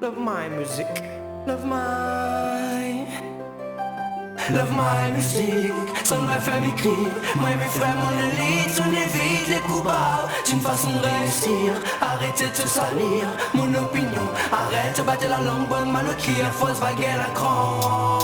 Love my music, love my... Love my musique, sans ma famille crie. Moi et mes frères, mon élite, on évite les coups bas. C'est une façon de réussir, arrêtez de se salir. Mon opinion, arrête de battre la langue, bonne mal au cul, fausse vague et la cran.